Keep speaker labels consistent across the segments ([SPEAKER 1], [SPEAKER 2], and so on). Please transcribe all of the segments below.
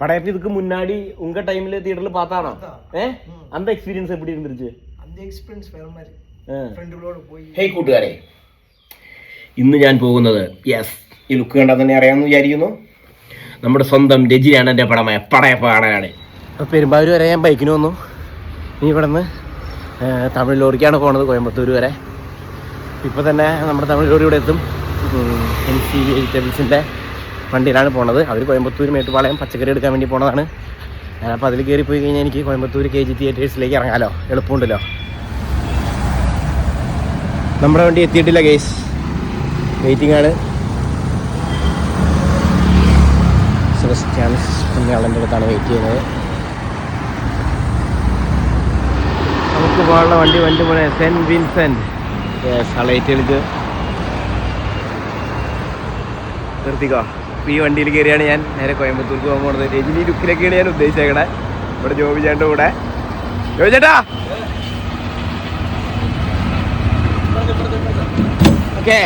[SPEAKER 1] படையப்ப இதுக்கு முன்னாடி உங்க டைம்ல தியேட்டர்ல பார்த்தானோ அந்த எക്സ്പീരിയൻസ് எப்படி இருந்துச்சு?
[SPEAKER 2] அந்த எக்ஸ்പീരിയൻസ് വേറെ மாதிரி ഫ്രണ്ടുകളോട് പോയി.
[SPEAKER 1] ഹേയ് കൂട്ടുകാരെ, ഇന്ന് ഞാൻ പോകുന്നത് ഈ ലുക്ക് കണ്ടാൽ തന്നെ അറിയാമെന്ന് വിചാരിക്കുന്നു, നമ്മുടെ സ്വന്തം രജിയാണ് എൻ്റെ പടമായ പടയപ്പ കാണാനാണ്. അപ്പോൾ പെരുമ്പാവൂർ വരെ ഞാൻ ബൈക്കിന് വന്നു. ഇനി ഇവിടെ നിന്ന് തമിഴ് ലോറിക്കാണ് പോകുന്നത്, കോയമ്പത്തൂർ വരെ. ഇപ്പോൾ തന്നെ നമ്മുടെ തമിഴ് ലോറി ഇവിടെ എത്തും. MC വെജിറ്റബിൾസിൻ്റെ വണ്ടിയിലാണ് പോണത്. അവർ കോയമ്പത്തൂർ മേട്ടുപാളയം പച്ചക്കറി എടുക്കാൻ വേണ്ടി പോണതാണ്. അപ്പോൾ അതിൽ കയറി പോയി കഴിഞ്ഞാൽ എനിക്ക് കോയമ്പത്തൂർ KG തിയേറ്റേഴ്സിലേക്ക് ഇറങ്ങാമല്ലോ, എളുപ്പമുണ്ടല്ലോ. നമ്മുടെ വണ്ടി എത്തിയിട്ടില്ല ഗേസ്, വെയിറ്റിംഗ് ആണ്. സെബസ്റ്റ്യാൻസ് കുഞ്ഞാളൻ്റെ അടുത്താണ് വെയിറ്റ് ചെയ്യുന്നത്. നമുക്ക് പോകാനുള്ള വണ്ടി പോണേ സെൻറ്റ് വിൻസെൻറ്റ്. ലൈറ്റ് കളിച്ച് നിർത്തിക്കോ. അപ്പോൾ ഈ വണ്ടിയിൽ കയറിയാണ് ഞാൻ നേരെ കോയമ്പത്തൂർക്ക് പോകാൻ പോകുന്നത്. രജനി ലുക്കിലൊക്കെയാണ് ഞാൻ ഉദ്ദേശിച്ചേക്കണേ. ഇവിടെ ജോബി ചേട്ടൻ്റെ കൂടെ. ജോബി ചേട്ടാ, ഓക്കെ.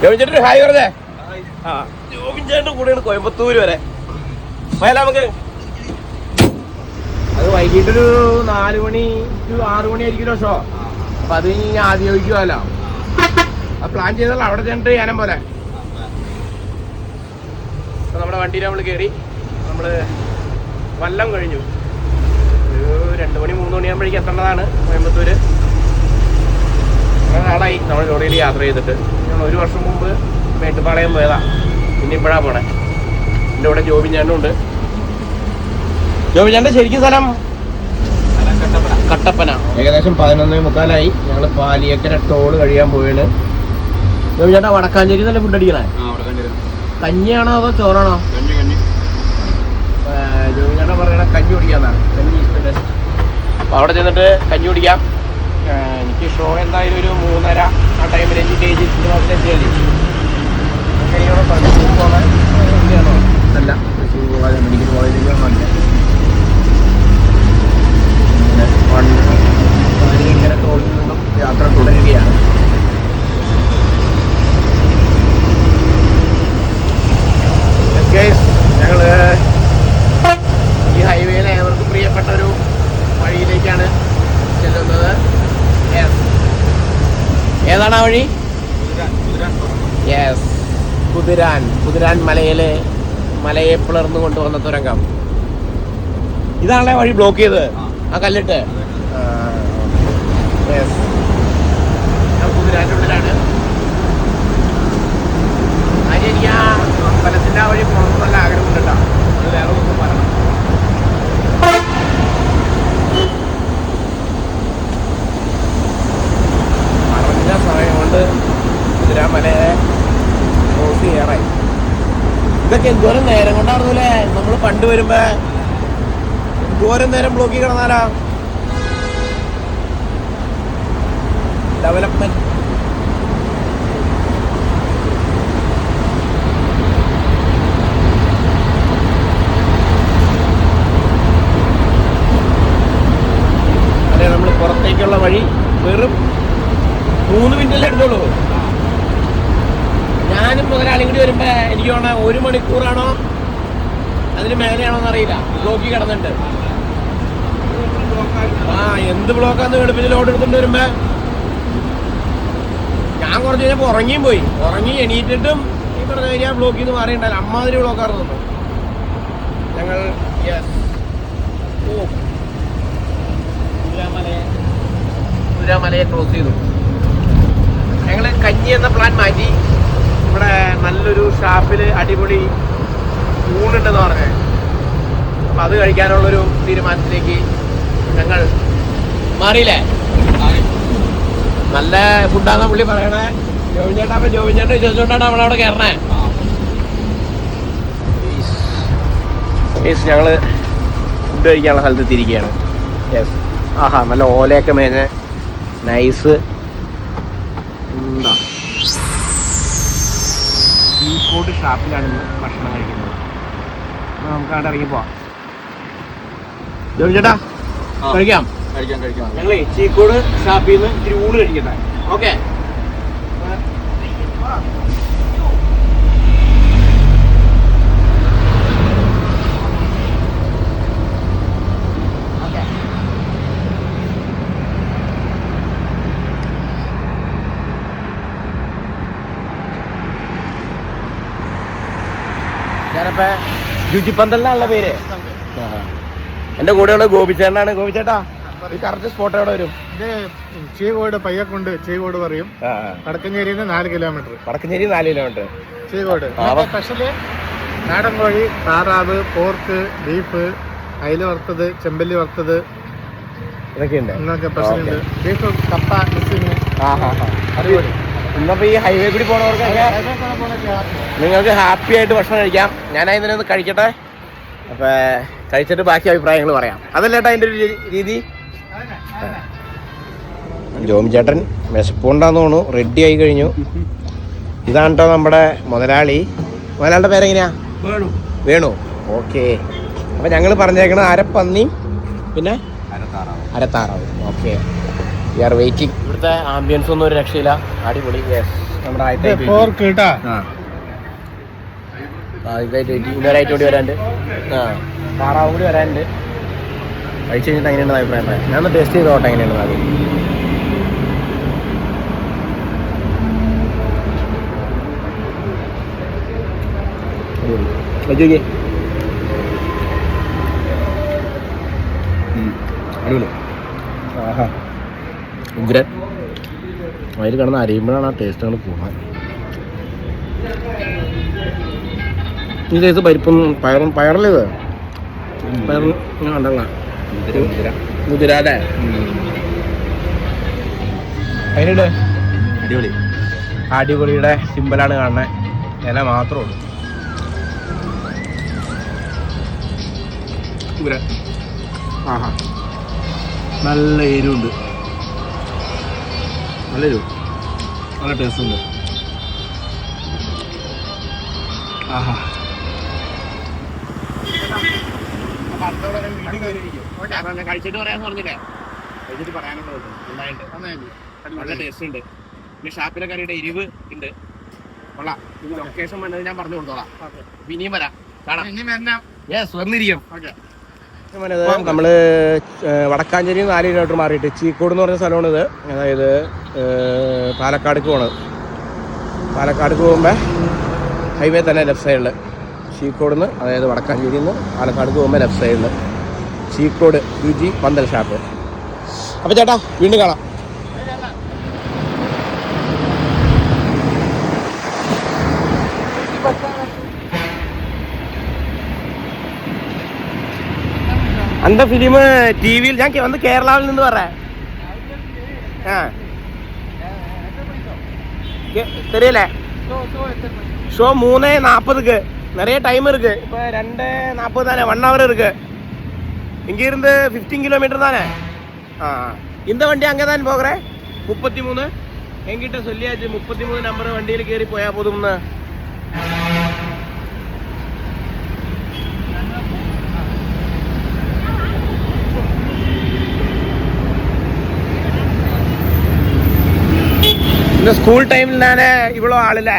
[SPEAKER 1] ജോബി ചേട്ടൻ ഹായ് പറഞ്ഞേ. ആ, ജോബി ചേട്ടൻ്റെ കൂടെയാണ് കോയമ്പത്തൂർ വരെ. പോയാലോ നമുക്ക്. അത് വൈകിട്ടൊരു 4 മണി to 6 മണി ആയിരിക്കുമല്ലോ ഷോ. അപ്പം അത് കഴിഞ്ഞ് ആദ്യം ചോദിക്കുമല്ലോ. അത് പ്ലാൻ ചെയ്തല്ലോ അവിടെ ചെന്നിട്ട് ഞാനും പോലെ. അപ്പോൾ നമ്മുടെ വണ്ടിയിൽ നമ്മൾ കയറി. നമ്മൾ വല്ലം കഴിഞ്ഞു. ഒരു 2 മണി 3 മണിയാകുമ്പോഴേക്കും എത്തേണ്ടതാണ് കോയമ്പത്തൂർ. കുറേ നാളായി നമ്മൾ ലോറിയിൽ യാത്ര ചെയ്തിട്ട്. ഞാൻ 1 വർഷം മുമ്പ് മേട്ടുപാളയം പോയതാ, പിന്നെ ഇപ്പോഴാണ് പോണേ. എൻ്റെ കൂടെ ജോബി ചേട്ടനുണ്ട്. ജോബി ചേട്ടൻ്റെ ശരിക്കും സ്ഥലം കട്ടപ്പന. ഏകദേശം 11:45 ഞങ്ങൾ പാലിയേക്കര ടോള് കഴിയാൻ പോയാണ്. ജോബി ചേട്ടാ, വടക്കാഞ്ചേരി നല്ല ഫുഡ് അടിക്കണേ. കഞ്ഞിയാണോ അതോ ചോറാണോ? ജോബി ചേട്ടാ പറയണ കഞ്ഞി കുടിക്കാന്നാണ്. കഞ്ഞി ഇഷ്ടം. അപ്പോൾ അവിടെ ചെന്നിട്ട് കഞ്ഞി കുടിക്കാം. എനിക്ക് ഷോ എന്തായാലും ഒരു 3:30 ആ ടൈമിൽ എനിക്ക് KG സിനിമാസിലെത്തിയാലേ. അങ്ങനെയാണ് തൃശ്ശൂർ പോകാൻ വേണ്ടിയാണോ? അല്ല, തൃശ്ശൂർ പോകാൻ മെഡിക്കൽ കോളേജിലേക്കാണല്ല. ഇങ്ങനെ ടോളിൽ നിന്നും യാത്ര തുടരുകയാണ്. ഞങ്ങൾ ഈ ഹൈവേയിലെ ഏവർക്ക് പ്രിയപ്പെട്ട ഒരു വഴിയിലേക്കാണ് ചെല്ലുന്നത്. ഏതാണ് ആ വഴി? യെസ്, കുതിരാൻ മലയെ പിളർന്നു കൊണ്ടുവന്ന തുരങ്കം. ഇതാണല്ലേ വഴി ബ്ലോക്ക് ചെയ്ത് ആ കല്ലിട്ട്. യെസ്, ഞാൻ കുതിരാൻ്റെ ഉള്ളിലാണ്. അതിന് എനിക്ക് ആ അമ്പലത്തിൻ്റെ ആ വഴി പോകണമെന്ന് നല്ല ആഗ്രഹമുണ്ട് കേട്ടോ. അത് വേറെ ഒന്നും പറയണം. പറഞ്ഞ സമയം കൊണ്ട് കുതിരാമലയെ ക്രോസ് ചെയ്യാറായി. ഇതൊക്കെ എന്തോരം നേരം കൊണ്ടായിരുന്നല്ലേ നമ്മൾ പണ്ട് വരുമ്പോ. എന്തോരം നേരം ബ്ലോക്കിൽ കിടന്നാലാ. ഡെവലപ്മെന്റ്. അതെ, നമ്മൾ പുറത്തേക്കുള്ള വഴി വെറും 3 മിനിറ്റല്ലേ എടുത്തോളൂ. ഞാനും മുതലാളിയും കൂടി വരുമ്പോ എനിക്ക് തോന്നുന്നത് 1 മണിക്കൂറാണോ അതിന് മേലെയാണോ എന്നറിയില്ല. ബ്ലോക്കിൽ കിടന്നിട്ട് എന്ത് ബ്ലോക്കാന്ന് വെളുപ്പിന് ലോഡ് എടുത്തിട്ട് വരുമ്പോ ഞാൻ കുറച്ച് കഴിഞ്ഞപ്പോ ഉറങ്ങിയും പോയി. ഉറങ്ങി എണീറ്റിട്ടും ഈ പറഞ്ഞ കഴിഞ്ഞാൽ ബ്ലോക്കിൽ നിന്ന് മാറിയിട്ടുണ്ടല്ലോ. അമ്മാതിരി ബ്ലോക്കായിരുന്നു തോന്നുന്നു. ഞങ്ങൾ കുതിരാമലയെ ക്രോസ് ചെയ്തു. ഞങ്ങൾ കഞ്ഞി എന്ന പ്ലാൻ മാറ്റി. ഇവിടെ നല്ലൊരു ഷാപ്പിൽ അടിപൊളി ഊണുണ്ടെന്ന് പറഞ്ഞേ. അപ്പം അത് കഴിക്കാനുള്ളൊരു തീരുമാനത്തിലേക്ക് ഞങ്ങൾ മാറിയില്ലേ. നല്ല ഫുഡാന്നാ പുള്ളി പറയണേ. ജോബിൻ ചേട്ടൻ വിശ്വസിച്ചോണ്ടാണ് നമ്മളവിടെ കയറണേ. ഞങ്ങൾ ഫുഡ് കഴിക്കാനുള്ള സ്ഥലത്ത് എത്തിയിരിക്കുകയാണ്. യെസ്, ആഹാ, നല്ല ഓലയൊക്കെ മേഞ്ഞ നൈസ് സീഫുഡ് ഷാപ്പിലാണ് ഭക്ഷണം കഴിക്കുന്നത്. നമുക്ക് അവിടെ ഇറങ്ങി പോവാം. ജോബി ചേട്ടാ, കഴിക്കാം. ഞങ്ങളേ സീഫുഡ് ഷാപ്പിൽ നിന്ന് ഇത്തിരി ഊണ് കഴിക്കട്ടെ. ഓക്കെ. രുചിപ്പന്തലിനാണുള്ള പേര്. എന്റെ കൂടെയുള്ള ഗോപിച്ചേട്ടനാണ്. ഗോപിച്ചേട്ടാ, ഈ കറക്റ്റ് സ്പോട്ട് എവിടെ വരും?
[SPEAKER 3] ഇത് ചീകോട് പയ്യക്കുണ്ട്, ചീകോട് പറയും. വടക്കഞ്ചേരിയിൽ നിന്ന് 4 കിലോമീറ്റർ.
[SPEAKER 1] വടക്കഞ്ചേരി 4 കിലോമീറ്റർ.
[SPEAKER 3] ചീകോട് സ്പെഷ്യല് നാടൻ കോഴി, താറാവ്, പോർക്ക്, ബീഫ്, അയില വറുത്തത്, ചെമ്പല്ലി വറുത്തത്,
[SPEAKER 1] ഇതൊക്കെയുണ്ട്.
[SPEAKER 3] ഇന്നൊക്കെ സ്പെഷ്യലുണ്ട്. ബീഫ്, കപ്പ, മിസ്സിങ്.
[SPEAKER 1] ഇന്നപ്പോ ഈ ഹൈവേ കൂടി പോണവർക്കൊക്കെ നിങ്ങൾക്ക് ഹാപ്പി ആയിട്ട് ഭക്ഷണം കഴിക്കാം. ഞാൻ അതിനെ ഒന്ന് കഴിക്കട്ടെ. അപ്പൊ കഴിച്ചിട്ട് ബാക്കി അഭിപ്രായങ്ങൾ പറയാം. അതല്ലേട്ടാ അതിന്റെ ഒരു രീതി. ജോമി ചേട്ടൻ വിശപ്പുണ്ടാന്ന് തോന്നുന്നു, റെഡി ആയി കഴിഞ്ഞു. ഇതാണ് കേട്ടോ നമ്മുടെ മുതലാളി. മുതലാളിയുടെ പേരെങ്ങനെയാ? വേണു. ഓക്കെ. അപ്പൊ ഞങ്ങൾ പറഞ്ഞേക്കണ അരപ്പന്നിയും പിന്നെ അരത്താറാവ്. Okay, we are waiting. ഇവിടുത്തെ ആംബിയൻസ് ഒന്നും ഒരു രക്ഷയില്ല, അടിപൊളി. നമ്മുടെ
[SPEAKER 3] പോർക്ക് കേട്ടാ,
[SPEAKER 1] ഇന്നൊരായിട്ട് കൂടി വരാനുണ്ട്. താറാവും കൂടി വരാനുണ്ട്. കഴിച്ച് കഴിഞ്ഞിട്ട് എങ്ങനെയാണ് അഭിപ്രായം പറയാം. ഞാനൊന്ന് ടേസ്റ്റ് ചെയ്ത് നോട്ടെ എങ്ങനെയാണ് ആദ്യം. അടിപൊളി. ആഹാ, ഉഗ്രൻ. അതിൽ കിടന്ന് അരിയുമ്പോഴാണ് ആ ടേസ്റ്റുകൾ പോകാൻ. ഈ സൈസ് പരിപ്പും പയറല്ലേ ഇത്? പയറും കണ്ടല്ല മുതിര അല്ലേ? അതിനിടെ അടിപൊളി. അടിപൊളിയുടെ സിമ്പിളാണ് കാണുന്നത്. ഇല മാത്രമേ ഉള്ളൂ. ആഹാ, നല്ല എരിവുണ്ട്, നല്ല എരിവ്, നല്ല ടേസ്റ്റ് ഉണ്ട്. ആഹാ, കഴിച്ചിട്ട് പറയാന്ന് പറഞ്ഞില്ലേ? കഴിച്ചിട്ട് പറയാനുള്ളത് നല്ല ടേസ്റ്റ് ഉണ്ട്. പിന്നെ ഷാപ്പിലെ കറിയുടെ എരിവ് ഉണ്ട്. കൊള്ളാം. ലൊക്കേഷൻ വേണ്ടത് ഞാൻ പറഞ്ഞു കൊടുത്തോളാം. ഇനിയും വരാം, കാണാം. യെസ്, വന്നിരിക്കും. നമ്മള് വടക്കാഞ്ചേരി 4 കിലോമീറ്റർ മാറിയിട്ട് ചീക്കോട് എന്ന് പറഞ്ഞ സ്ഥലമാണ് ഇത്. അതായത് പാലക്കാടേക്ക് പോണത്. പാലക്കാടേക്ക് പോകുമ്പോൾ ഹൈവേ തന്നെ ലെഫ്റ്റ് സൈഡിൽ ചീക്കോട് നിന്ന്, അതായത് വടക്കാഞ്ചേരിയിൽ നിന്ന് പാലക്കാടേക്ക് പോകുമ്പോൾ ലെഫ്റ്റ് സൈഡിൽ ചീക്കോട് രുചി പന്തൽ ഷാപ്പ്. അപ്പോൾ ചേട്ടാ, വീണ്ടും കാണാം. அந்த ഫിലിം ടിവിയിൽ ഞാൻ വന്ന് കേരളയിൽ നിന്ന് പറയാം. தெரியல, ஷோ 3:40 நிறைய டைம் இருக்கு. இப்போ 2:40 தானே, 1 hour இருக்கு. இங்கிருந்து 15 கிலோமீட்டர் தானே. இந்த வண்டி அங்கே தான் போகிறேன். 33 என்கிட்ட சொல்லியாச்சு. 33 நம்பர் வண்டியில் கയറി പോയാൽ போதும்னு. இந்த ஸ்கூல் டைமில் தானே இவ்வளோ ஆளுல.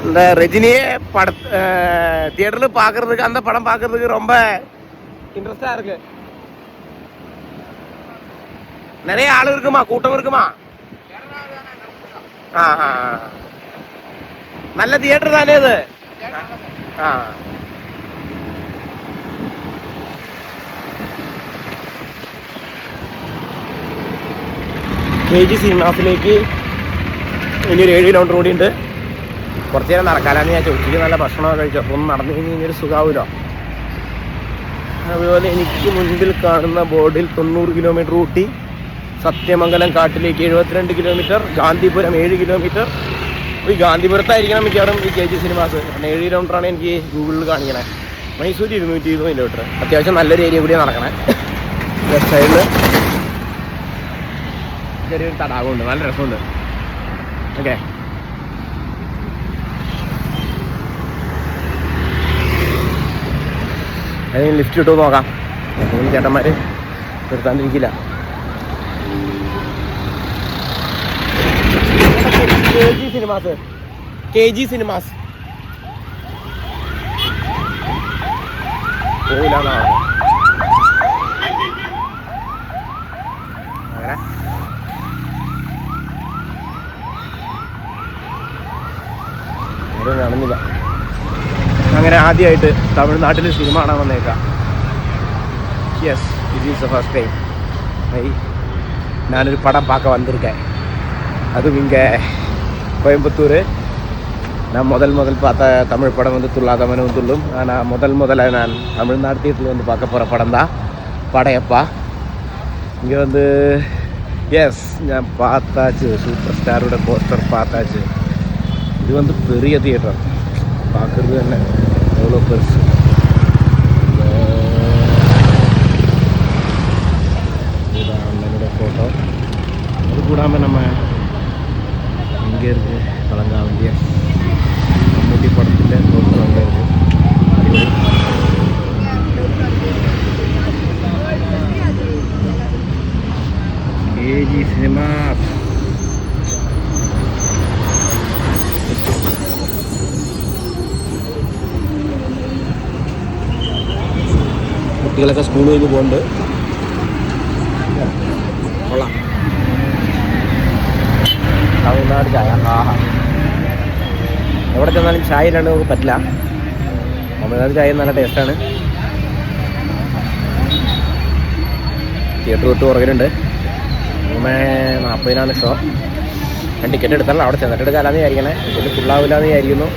[SPEAKER 1] இந்த ரஜினியே தியேட்டரில் பார்க்கறதுக்கு, அந்த படம் பார்க்கறதுக்கு ரொம்ப இன்ட்ரெஸ்டாக இருக்கு. நிறைய ஆள் இருக்குமா, கூட்டம் இருக்குமா? நல்ல தியேட்டர் தானே இது? KG സിനിമാസിലേക്ക് ഇനിയൊരു 7 കിലോമീറ്റർ കൂടി ഉണ്ട്. കുറച്ച് നേരം നടക്കാനാണ് ഞാൻ ചോദിച്ചത്. നല്ല ഭക്ഷണമൊക്കെ കഴിച്ചു. അപ്പോൾ ഒന്ന് നടന്നു കഴിഞ്ഞൊരു സുഖമാവുമല്ലോ. അതുപോലെ എനിക്ക് മുൻപിൽ കാണുന്ന ബോർഡിൽ 90 കിലോമീറ്റർ ഊട്ടി, സത്യമംഗലം കാട്ടിലേക്ക് 72 കിലോമീറ്റർ, ഗാന്ധിപുരം 7 കിലോമീറ്റർ. ഈ ഗാന്ധിപുരത്തായിരിക്കണം മിക്കവാറും ഈ KG സിനിമാസ്. കാരണം 7 കിലോമീറ്ററാണ് എനിക്ക് ഗൂഗിളിൽ കാണിക്കണേ. മൈസൂർ 220 കിലോമീറ്റർ. അത്യാവശ്യം നല്ലൊരു ഏരിയ കൂടിയാണ് നടക്കണേ. ലെഫ്റ്റ് സൈഡിൽ ചെറിയൊരു തടാകമുണ്ട്, നല്ല രസമുണ്ട്. ഓക്കെ, അതിന് ലിഫ്റ്റ് ഇട്ടു നോക്കാം. ചേട്ടന്മാർ നിർത്താണ്ടിരിക്കില്ല. KG സിനിമാസ് പോയില്ല. ആരും കാണുന്നില്ല. അങ്ങനെ ആദ്യമായിട്ട് തമിഴ്നാട്ടിൽ സിനിമ കാണാൻ വന്നേക്കാം. Yes, it is the first time ഞാനൊരു പടം பார்க்க வந்திருக்கேன். அதுவும் இங்கே கோயம்புத்தூர். நான் முதல் பார்த்த தமிழ் படம் வந்து துள்ளாதவனும் துள்ளும். ஆனால் முதல்ல நான் தமிழ்நாடு தியேட்டரில் வந்து பார்க்க போகிற படம் தான் படையப்பா. இங்கே வந்து எஸ் ഞാൻ பார்த்தாச்சு, சூப்பர் ஸ்டாரோட போஸ்டர் பார்த்தாச்சு. இது வந்து பெரிய தியேட்டர், பார்க்குறது തന്നെ எவ்வளோ பெருசு. அண்ணனோட ஃபோட்டோ. அது கூடாமல் நம்ம இங்கே இருக்குது பழங்காவண்டிய மம்மூட்டி படத்தில் போஸ்டர் அங்கே இருக்குது. KG cinema. കുട്ടികളൊക്കെ സ്കൂളിലേക്ക് പോകുന്നുണ്ട്. കൊള്ളാം. തമിഴ്നാട് ചായ, ആഹാ. എവിടെ ചെന്നാലും ചായ ഇല്ലാണ്ട് നമുക്ക് പറ്റില്ല. തമിഴ്നാട് ചായ നല്ല ടേസ്റ്റാണ്. തിയേറ്റർ തൊട്ട് പുറകിലുണ്ട്. 3:40 ഷോ. ഞാൻ ടിക്കറ്റ് എടുത്താലും അവിടെ ചെന്നിട്ട് എടുക്കാമെന്ന് വിചാരിക്കണേ. ഇതിൽ ഫുള്ളാവില്ലാന്ന് വിചാരിക്കുന്നു.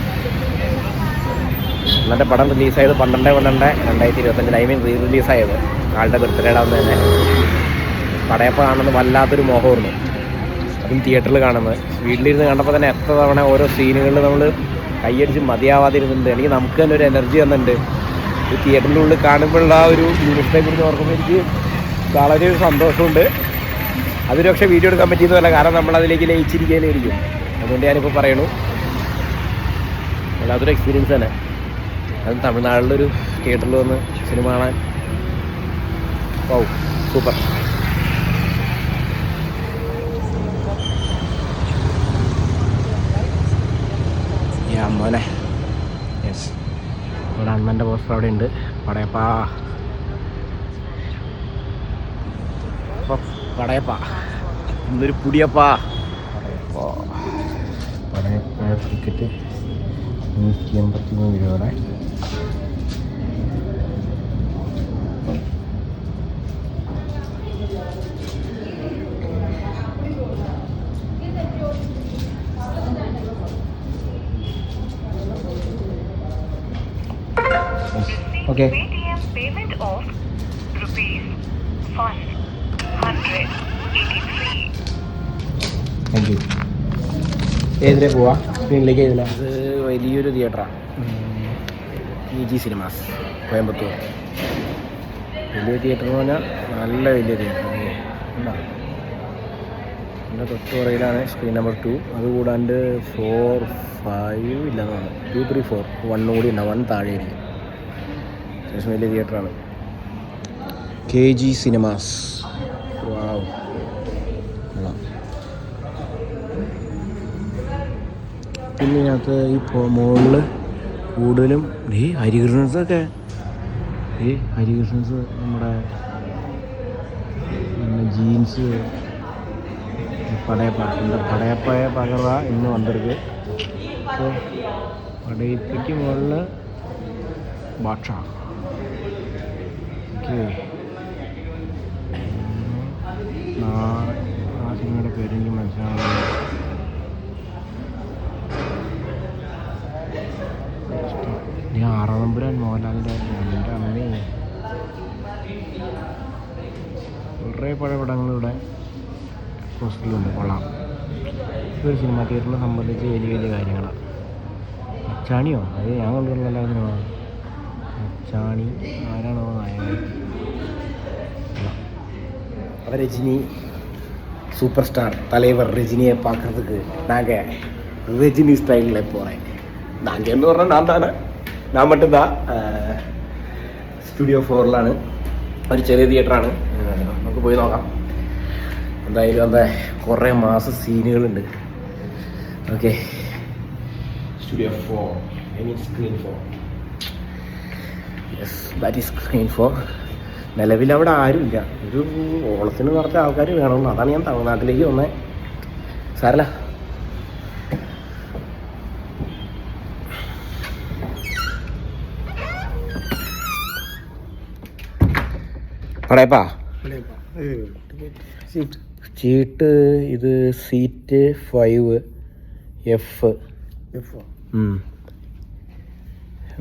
[SPEAKER 1] എന്നിട്ട് പടം റിലീസായത് 12/12/2025. ഐ മീൻ റിലീസായത് ആളുടെ ബർത്ത്ഡേയുടെ അന്ന് തന്നെ. പടയപ്പ കാണുന്നത് വല്ലാത്തൊരു മോഹമായിരുന്നു. അതും തിയേറ്ററിൽ കാണുന്നത്. വീട്ടിലിരുന്ന് കണ്ടപ്പോൾ തന്നെ എത്ര തവണ ഓരോ സീനുകളിൽ നമ്മൾ കൈയടിച്ച് മതിയാവാതിരുന്നുണ്ട്. എനിക്ക് നമുക്ക് തന്നെ ഒരു എനർജി തന്നിട്ടുണ്ട്. ഈ തിയേറ്ററിൻ്റെ ഉള്ളിൽ കാണുമ്പോഴുള്ള ആ ഒരു യൂണിറ്റിനെക്കുറിച്ച് ഓർക്കുമ്പോൾ എനിക്ക് വളരെ ഒരു സന്തോഷമുണ്ട്. അതൊരു പക്ഷേ വീഡിയോ എടുക്കാൻ പറ്റിയെന്നല്ല, കാരണം നമ്മളതിലേക്ക് ലയിച്ചിരിക്കാനായിരിക്കും. അതുകൊണ്ട് ഞാനിപ്പോൾ പറയണു, വല്ലാത്തൊരു എക്സ്പീരിയൻസ് തന്നെ. അതും തമിഴ്നാട്ടിലൊരു തിയേറ്ററിൽ വന്ന് സിനിമ കാണാൻ. ഓ സൂപ്പർ. മോനെ യെസ്, ഇവിടെ അണ്ണൻ്റെ പോസ്റ്റർ അവിടെ ഉണ്ട്. പടയപ്പാ പടയപ്പാ, ഇന്നൊരു പുടിയപ്പാ. പടയപ്പ ടിക്കറ്റ് 183 രൂപയുടെ. Okay.
[SPEAKER 4] Paytm payment of rupees 183.
[SPEAKER 1] Thank you. ഏതിലെ പോവാ? സ്ക്രീനിലേക്ക് ഏതില? ഇത് വലിയൊരു തിയേറ്ററാണ്, KG സിനിമാസ് കോയമ്പത്തൂർ. വലിയ തിയേറ്റർ എന്ന് പറഞ്ഞാൽ നല്ല വലിയ തിയേറ്റർ. എൻ്റെ തൊട്ട് പുറകിലാണ് സ്ക്രീൻ നമ്പർ 2. അതുകൂടാണ്ട് 4, 5 ഇല്ലെന്നാണ്. 2, 3, 4 1 കൂടി ഉണ്ടാവും. 1 താഴെ ആയിരിക്കും. അത്യാവശ്യം വലിയ തിയേറ്ററാണ് KG സിനിമാസ്. വാവ്. പിന്നെ ഇതിനകത്ത് ഈ മുകളിൽ കൂടുതലും ഹരികൃഷ്ണൻസൊക്കെ, ഹരികൃഷ്ണൻസ് നമ്മുടെ പിന്നെ ജീൻസ് പടയപ്പായ പകർവ ഇന്ന് വന്നിருக்கு. അപ്പോൾ പടയപ്പയ്ക്ക് മുകളിൽ ബാക്ഷ. ഓക്കെ, ആ സിനിമയുടെ പേര് എനിക്ക് മനസ്സിലാവുന്നത്. ഞാൻ 6 നമ്പുരാൻ മോഹൻലാലിൻ്റെ എൻ്റെ അമ്മേ. കുറേ പഴയ പടങ്ങളിവിടെ പോസ്റ്ററിലുണ്ട്. കൊള്ളാം. ഒരു സിനിമ തിയേറ്ററിനെ സംബന്ധിച്ച് വലിയ വലിയ കാര്യങ്ങളാണ്. അച്ചാണിയോ? അത് ഞാൻ കൊണ്ടുവരുന്ന എല്ലാ സിനിമ. അച്ചാണി ആരാണോ നായകൻ? രജനി சூப்பர் ஸ்டார் தலைவர் ரஜினியை பார்க்குறதுக்கு நாங்கள் ரஜினி ஸ்டைலில் போகிறேன். நாங்கள் എന്ന് പറഞ്ഞാൽ ഞാൻ மட்டும்தான். സ്റ്റുഡിയോ 4ലാണ്. ഒരു ചെറിയ തിയേറ്ററാണ്. നമുക്ക് പോയി നോക്കാം. എന്തായാലും എന്താ കുറേ മാസ സീനുകളുണ്ട്. Okay, studio 4, I mean screen 4. Yes, that is screen 4. നിലവിൽ അവിടെ ആരുമില്ല. ഒരു ഓളത്തിന് കുറച്ച് ആൾക്കാർ വേണമെന്ന്. അതാണ് ഞാൻ തമിഴ്നാട്ടിലേക്ക് വന്നത്. സാരല്ല, പടയപ്പാ
[SPEAKER 3] സീറ്റ്
[SPEAKER 1] ചീട്ട് ഇത് സീറ്റ് 5 എഫ്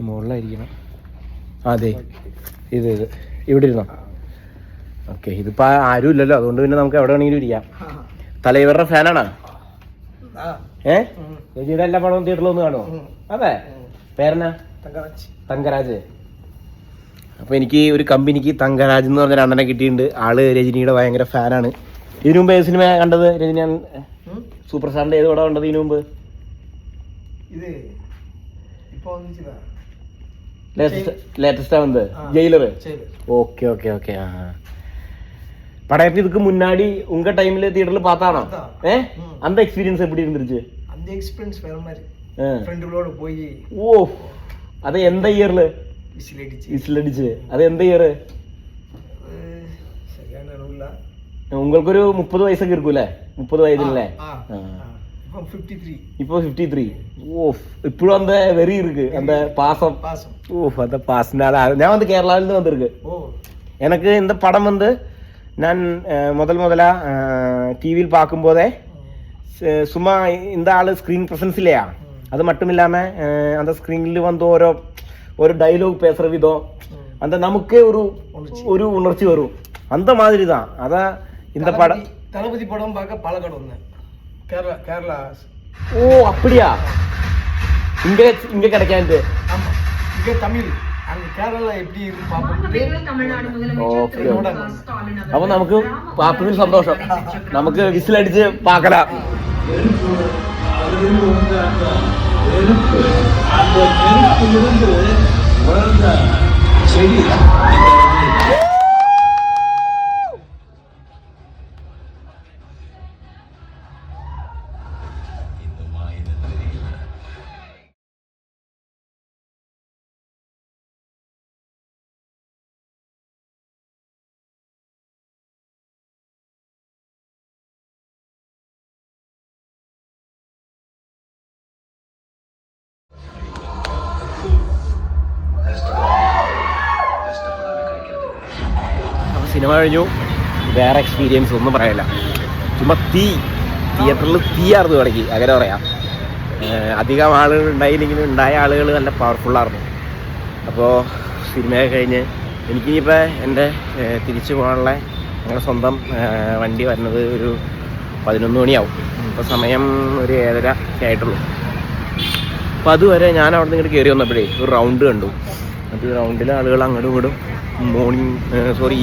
[SPEAKER 1] മുകളിലായിരിക്കണം. അതെ ഇത് ഇവിടെ ഇരുന്നോ? ഓക്കെ, ഇതിപ്പോൾ ആരും ഇല്ലല്ലോ, അതുകൊണ്ട് പിന്നെ നമുക്ക് എവിടെ വേണമെങ്കിലും ഇരിക്കാം. തലൈവരുടെ ഫാനാണോ? രജിയുടെ എല്ലാ പടവും തിയേറ്ററിലൊന്ന് കാണുമോ? അതെ, പേരെന്നാ? തങ്കരാജ്. അപ്പോൾ എനിക്ക് ഒരു കമ്പനിക്ക് തങ്കരാജ് എന്ന് പറഞ്ഞ രണ്ടെണ്ണം കിട്ടിയിട്ടുണ്ട്. ആള് രജനിയുടെ ഭയങ്കര ഫാനാണ്. ഇതിനു മുമ്പ് ഏത് സിനിമ കണ്ടത് രജനി? സൂപ്പർ സ്റ്റാറിന്റെ ഏത് പടം കണ്ടത് ഇതിനു മുമ്പ്?
[SPEAKER 2] ഇത് ഇപ്പൊ
[SPEAKER 1] ലേറ്റസ്റ്റാ വന്നത് ജയിലർ. Okay okay okay. படம் இதுக்கு முன்னாடி உங்க டைம்ல தியேட்டர்ல பார்த்தானோ? அந்த எக்ஸ்பீரியன்ஸ் எப்படி இருந்துச்சு?
[SPEAKER 2] அந்த எக்ஸ்பீரியன்ஸ் வேற மாதிரி. ஃப்ரெண்டுகளோட போய்
[SPEAKER 1] ஓ, அது எந்த இயர்ல விசில் அடிச்சு? அது எந்த இயர்?
[SPEAKER 2] சரியான ரூல்ல
[SPEAKER 1] உங்களுக்கு ஒரு 30 வயசൊക്കെ இருக்கும்ல? 30 வயதில்ல? இப்போ 53. ஓ, இப்போவும் அந்த வெறி இருக்கு, அந்த பாசம். ஓ, அந்த பாசனால நான் வந்து கேரளால இருந்து வந்திருக்கு. ஓ, எனக்கு இந்த படம் வந்து நான் முதலா டிவியில் பார்க்கும்போதே சும்மா இந்த ஆள் ஸ்க்ரீன் ப்ரெசன்ஸ் இல்லையா, அது மட்டும் இல்லாமல் அந்த ஸ்க்ரீனில் வந்து ஒரு டைலாக் பேசுகிற விதம், அந்த நமக்கே ஒரு உணர்ச்சி வரும். அந்த மாதிரி தான். அதான் இந்த படம்.
[SPEAKER 2] தளபதி படம் பார்க்க பாலக்காடு வந்தேன். கேரளா.
[SPEAKER 1] ஓ, அப்படியா? இங்கே கிடைக்காது.
[SPEAKER 2] ஆமாம், இங்கே தமிழ்.
[SPEAKER 1] അപ്പൊ നമുക്ക് പാപ്പത്തിന് സന്തോഷം, നമുക്ക് വിസിലടിച്ച് പാക്കലാം. സിനിമ കഴിഞ്ഞു, വേറെ എക്സ്പീരിയൻസ് ഒന്നും പറയില്ല. ചുമ്മാ തിയേറ്ററിൽ തീയായിരുന്നു ഇടയ്ക്ക്, അങ്ങനെ പറയാം. അധികം ആളുകൾ ഉണ്ടായില്ലെങ്കിലും ഉണ്ടായ ആളുകൾ നല്ല പവർഫുള്ളായിരുന്നു. അപ്പോൾ സിനിമയൊക്കെ കഴിഞ്ഞ് എനിക്കിനിപ്പോൾ എൻ്റെ തിരിച്ചു പോകാനുള്ള ഞങ്ങളുടെ സ്വന്തം വണ്ടി വരുന്നത് ഒരു 11 മണിയാവും. ഇപ്പോൾ സമയം ഒരു 7:30 ആയിട്ടുള്ളൂ. അപ്പോൾ അതുവരെ ഞാൻ അവിടെ നിന്ന് ഇങ്ങോട്ട് കയറി വന്നപ്പോഴേ ഒരു റൗണ്ട് കണ്ടു. അപ്പോൾ ഈ റൗണ്ടിലെ ആളുകൾ അങ്ങോട്ടും ഇങ്ങോട്ടും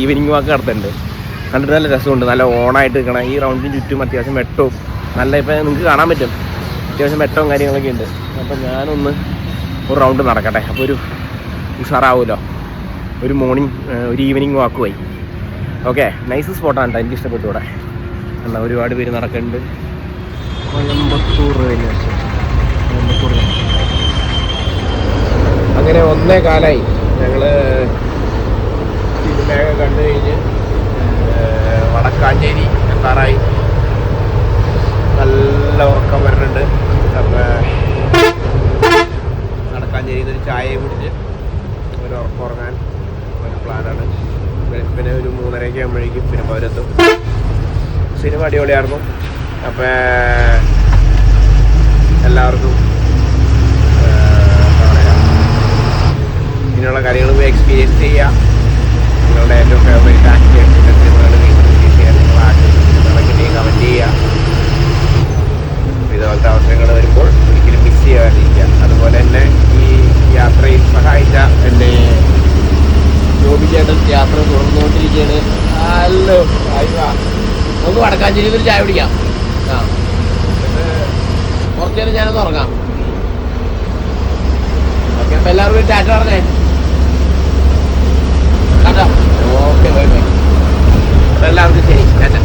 [SPEAKER 1] ഈവനിങ് വാക്ക് നടത്തുന്നുണ്ട്. കണ്ടിട്ട് നല്ല രസമുണ്ട്, നല്ല ഓണായിട്ട് നിൽക്കണം. ഈ റൗണ്ടിന് ചുറ്റും അത്യാവശ്യം വെട്ടവും നല്ല, ഇപ്പം നിങ്ങൾക്ക് കാണാൻ പറ്റും, അത്യാവശ്യം വെട്ടവും കാര്യങ്ങളൊക്കെ ഉണ്ട്. അപ്പം ഞാനൊന്ന് ഒരു റൗണ്ട് നടക്കട്ടെ, അപ്പോൾ ഒരു ഉഷാറാവുമല്ലോ. ഒരു ഈവനിങ് വാക്ക് പോയി. ഓക്കെ, നൈസ് സ്പോട്ടാണ് കേട്ടോ, എനിക്ക് ഇഷ്ടപ്പെട്ടു. ഇവിടെ എന്നാൽ ഒരുപാട് പേര് നടക്കുന്നുണ്ട്. കോയമ്പത്തൂർ അങ്ങനെ 1:15 ഞങ്ങൾ സിനിമയൊക്കെ കണ്ടു കഴിഞ്ഞ് വടക്കാഞ്ചേരി എത്താറായി. നല്ല ഉറക്കം വരുന്നുണ്ട്. അപ്പം വടക്കാഞ്ചേരിയിൽ ഒരു ചായയെ കുടിച്ച് ഒരു ഉറങ്ങാൻ ഒരു പ്ലാനാണ്. വെളുപ്പിന് ഒരു 3:30 ആകുമ്പോഴേക്കും പെരുമ്പാവൂരെത്തും. സിനിമ അടിപൊളിയായിരുന്നു. അപ്പം എല്ലാവർക്കും എന്താ പറയുക, ഇങ്ങനെയുള്ള കാര്യങ്ങൾ പോയി എക്സ്പീരിയൻസ് ചെയ്യുക. നിങ്ങളുടെ ഏറ്റവും ഫേവറേറ്റ് ആക്ടേഴ്സിൻ്റെ സിനിമകൾ റിലീസ് ചെയ്യാൻ നിങ്ങൾ ആഗ്രഹിക്കുന്നുണ്ടെങ്കിൽ കമൻറ്റ് ചെയ്യുക. ഇതുപോലത്തെ അവസരങ്ങൾ വരുമ്പോൾ ഒരിക്കലും മിസ് ചെയ്യാതിരിക്കുക. അതുപോലെ തന്നെ ഈ യാത്രയിൽ സഹായിച്ച എൻ്റെ ജോബി ചേട്ടൻ യാത്ര തുറന്നുകൊണ്ടിരിക്കുകയാണ്. ഹലോ, നമുക്ക് വടക്കാഞ്ചേരിയിൽ ഒരു ചായ കുടിക്കാം. കുറച്ച് നേരം ഞാനൊന്ന് ഉറങ്ങാം. ഓക്കെ, അപ്പം എല്ലാവർക്കും ടാറ്റ പറഞ്ഞേ. ടാറ്റ. Okay, bye bye. എല്ലാവർക്കും ശരി, ടാറ്റ.